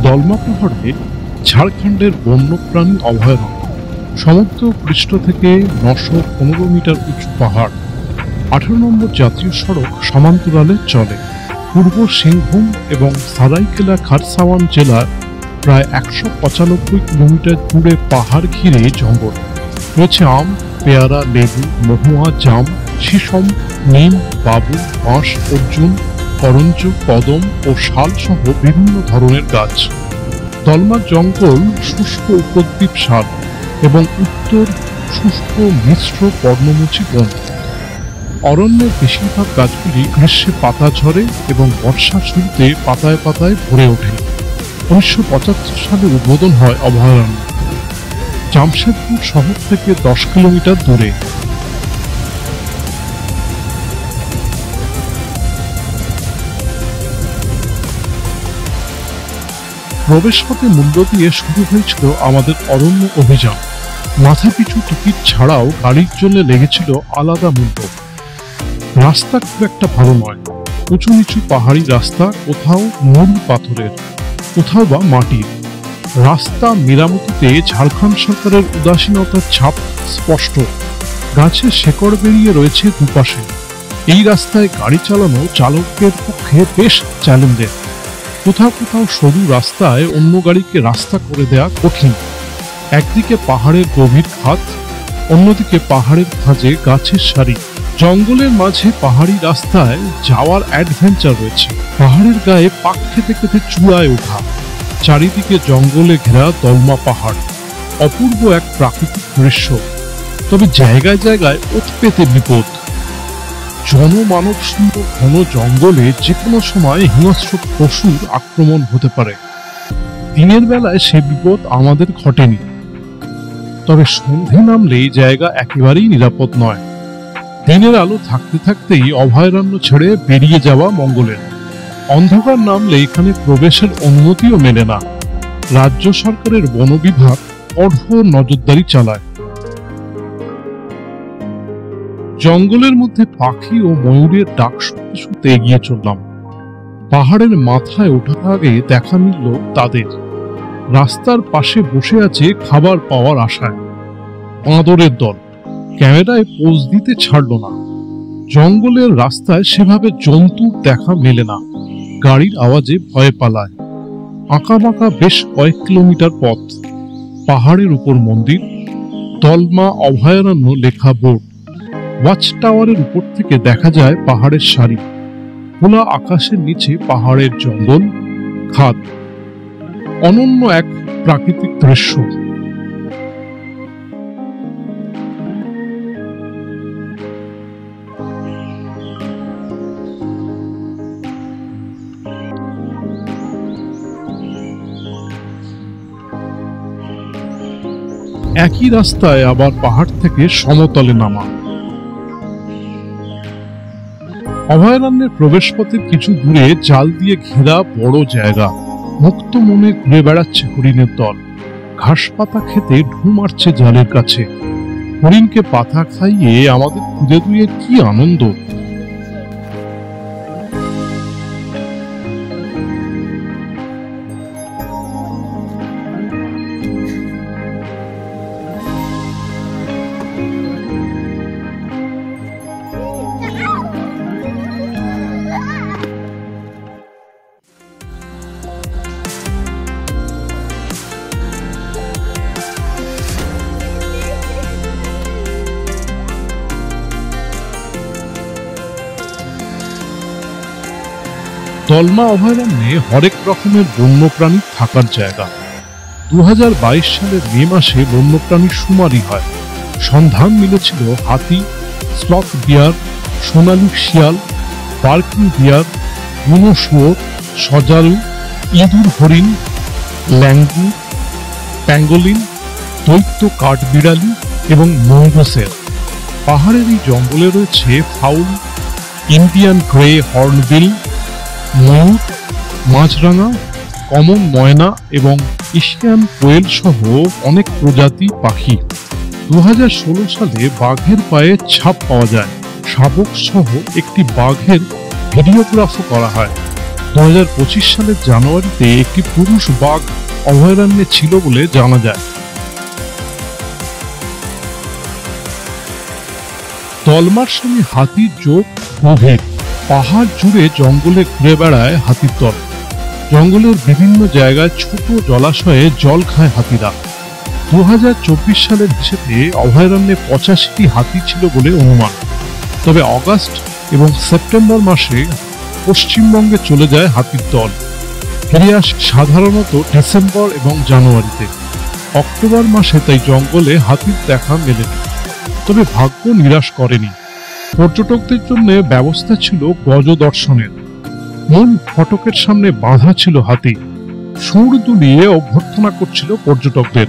দলমা পাহাড়ে ঝাড়খণ্ডের বন্যপ্রাণী অভয়ারণ্য। সমুদ্র পৃষ্ঠ থেকে 915 মিটার উঁচু পাহাড়। 18 নম্বর জাতীয় সড়ক সমান্তরালে চলে। পূর্ব সিংভূম এবং সারাইকেলা খারসাওয়ান জেলার প্রায় 195 কিলোমিটার দূরে পাহাড় ঘিরে জঙ্গল। রয়েছে আম, পেয়ারা, লেবু, মহুয়া, জাম, শিশম, নিম, বাবুল, বাঁশ, অর্জুন, করঞ্জ, কদম ও শাল সহ বিভিন্ন ধরনের গাছ। দলমার জঙ্গল শুষ্ক উপদ্বীপ শাল এবং উত্তর শুষ্ক মিশ্র পর্ণমোচী বন। অরণ্যের বেশিরভাগ গাছগুলি গ্রীষ্মে পাতা ঝরে এবং বর্ষা শুরুতে পাতায় পাতায় ভরে ওঠে। 1975 সালে উদ্বোধন হয় অভয়ারণ্য। জামশেদপুর শহর থেকে 10 কিলোমিটার দূরে। প্রবেশপথে মূল্য দিয়ে শুরু হয়েছিল আমাদের অরণ্য অভিযান। মাথাপিছু টিকিট ছাড়াও গাড়ির জন্য লেগেছিল আলাদা মূল্য। রাস্তা খুব একটা ভালো নয়। উঁচু নিচু পাহাড়ি রাস্তা, কোথাও নুড়ি পাথরের, কোথাও বা মাটির। রাস্তা মেরামতিতে ঝাড়খণ্ড সরকারের উদাসীনতার ছাপ স্পষ্ট। গাছের শেকড় বেরিয়ে রয়েছে দুপাশে। এই রাস্তায় গাড়ি চালানো চালকের পক্ষে বেশ চ্যালেঞ্জের। কোথাও কোথাও সরু রাস্তায় অন্য গাড়িকে রাস্তা করে দেয়া কঠিন। একদিকে পাহাড়ের গভীর খাত, অন্যদিকে পাহাড়ের খাঁজে গাছের সারি। জঙ্গলের মাঝে পাহাড়ি রাস্তায় যাওয়ার অ্যাডভেঞ্চার রয়েছে। পাহাড়ের গায়ে পাক খেতে খেতে চূড়ায় ওঠা। চারিদিকে জঙ্গলে ঘেরা দলমা পাহাড়। অপূর্ব এক প্রাকৃতিক দৃশ্য। তবে জায়গায় জায়গায় ওত পেতে বিপদ। জনমানব শূন্য ঘন জঙ্গলে যে কোনো সময় হিংস্র পশুর আক্রমণ হতে পারে। দিনের বেলায় সে বিপদ আমাদের ঘটেনি। তবে সন্ধে নামলেই জায়গা একেবারেই নিরাপদ নয়। দিনের আলো থাকতে থাকতেই অভয়ারণ্য ছেড়ে বেরিয়ে যাওয়া মঙ্গলের। অন্ধকার নামলে এখানে প্রবেশের অনুমতিও মেলে না। রাজ্য সরকারের বন বিভাগ কঠোর নজরদারি চালায়। জঙ্গলের মধ্যে পাখি ও ময়ূরের ডাক শুনতে শুনতে এগিয়ে চললাম। পাহাড়ের মাথায় ওঠার আগে দেখা মিলল তাদের। রাস্তার পাশে বসে আছে খাবার পাওয়ার আশায়। বাঁদরের দল ক্যামেরায় পোজ দিতে ছাড়ল না। জঙ্গলের রাস্তায় সেভাবে জন্তুর দেখা মেলে না। গাড়ির আওয়াজে ভয় পালায়। আঁকাবাঁকা বেশ কয়েক কিলোমিটার পথ। পাহাড়ের উপর মন্দির, দলমা অভয়ারণ্য লেখা বোর্ড। ওয়াচ টাওয়ারের উপর থেকে দেখা যায় পাহাড়ের সারি। খোলা আকাশের নিচে পাহাড়ের জঙ্গল, খাদ। অনন্য এক প্রাকৃতিক দৃশ্য। একই রাস্তায় আবার পাহাড় থেকে সমতলে নামা। অভয়ারণ্যের প্রবেশপথের কিছু দূরে জাল দিয়ে ঘেরা বড় জায়গা। মুক্ত মনে ঘুরে বেড়াচ্ছে হরিণের দল। ঘাস পাতা খেতে ঢু মারছে জালের কাছে। হরিণকে পাতা খাইয়ে আমাদের খুদে দুয়ে কি আনন্দ। দলমা অভয়ারণ্যে হরেক রকমের বন্যপ্রাণী থাকার জায়গা। 2022 সালের মে মাসে বন্যপ্রাণীর শুমারি হয়। সন্ধান মিলেছিল হাতি, স্লথ বিয়ার, সোনালী শিয়াল, বার্কিং বিয়ার, বুনো শুয়োর, সজারু, ইঁদুর হরিণ, ল্যাঙ্গুর, প্যাঙ্গোলিন, দৈত্য কাঠবিড়ালি এবং মঙ্গোসের। পাহাড়ের এই জঙ্গলে রয়েছে ফাউল, ইন্ডিয়ান গ্রে হর্নবিল, ময়ূর, মাছরাঙা, কমন ময়না এবং এশিয়ান কোয়েল সহ অনেক প্রজাতি পাখি। 2016 সালে বাঘের পায়ে ছাপ পাওয়া যায়। শাবক সহ একটি বাঘের ভিডিওগ্রাফও করা হয়। 2025 সালের জানুয়ারিতে একটি পুরুষ বাঘ অভয়ারণ্যে ছিল বলে জানা যায়। তলমার সঙ্গে হাতির যোগ গভীর। পাহাড় জুড়ে জঙ্গলে ঘুরে বেড়ায় হাতির দল। জঙ্গলের বিভিন্ন জায়গায় ছোট জলাশয়ে জল খায় হাতিরা। 2024 সালের হিসেবে অভয়ারণ্যে 85টি হাতি ছিল বলে অনুমান। তবে আগস্ট এবং সেপ্টেম্বর মাসে পশ্চিমবঙ্গে চলে যায় হাতির দল। ফিরে আসে সাধারণত ডিসেম্বর এবং জানুয়ারিতে। অক্টোবর মাসে তাই জঙ্গলে হাতির দেখা মেলেনি। তবে ভাগ্য নিরাশ করেনি। পর্যটকদের জন্য ব্যবস্থা ছিল গজ দর্শনের। মূল ফটকের সামনে বাঁধা ছিল হাতি। সুর দুলিয়ে অভ্যর্থনা করছিল পর্যটকদের।